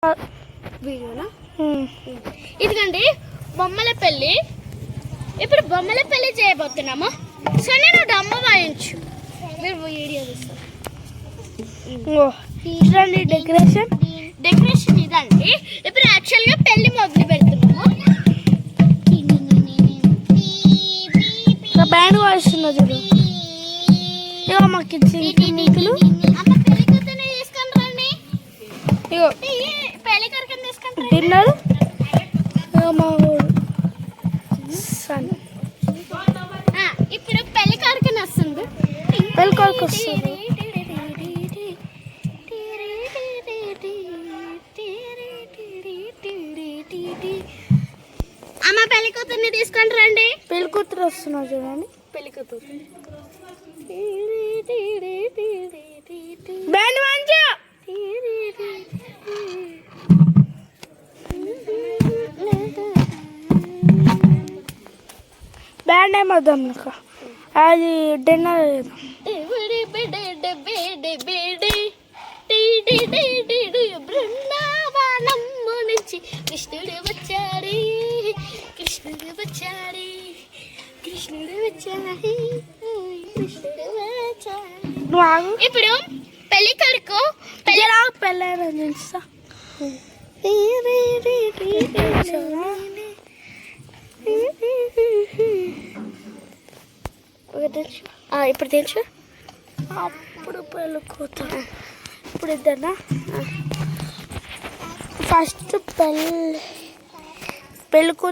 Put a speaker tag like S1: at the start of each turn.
S1: వీడియోనా ఇదిగండి బొమ్మల పెళ్ళి. ఇప్పుడు బొమ్మల పెళ్ళి చేయబోతున్నాము. సో నేను డమ్మ వాయించు, మీరు వీడియో తీస్తారు. డెకరేషన్ ఇదండి. ఇప్పుడు యాక్చువల్గా పెళ్ళి మొదలు పెడుతున్నాము.
S2: బ్యాండ్ వాయిస్తున్నా చూడు. ఇగో మాకు మీకులు ఇగో డిన్నర్ మా సన్.
S1: ఇప్పుడు పెళ్లి కారికి వస్తుంది.
S2: పెళ్లి కారికి వస్తుంది.
S1: అమ్మ పెళ్లి కూతుర్ని తీసుకొని రండి.
S2: పెళ్లి కూతురు వస్తున్నా చూడండి.
S1: పెళ్లి కూతురు
S2: బ్యాండ్ వాయించు. బ్యాండ్ ఏమద్దాం నాకు, అది డిన్నర్
S1: బృందావనము నుంచి కృష్ణుడు వచ్చాడు, కృష్ణుడు వచ్చాడు, కృష్ణుడు వచ్చాడు, కృష్ణుడు వచ్చాడు.
S2: నువ్వు ఆగు.
S1: ఇప్పుడు పెళ్లి కొడుకు
S2: పెళ్ళి చూస్తా.
S1: ఇప్పుడు తెలుసు.
S2: అప్పుడు పెళ్ళి కూతురు. ఇప్పుడు ఇద్దరు ఫస్ట్ పెళ్ళి కూతురు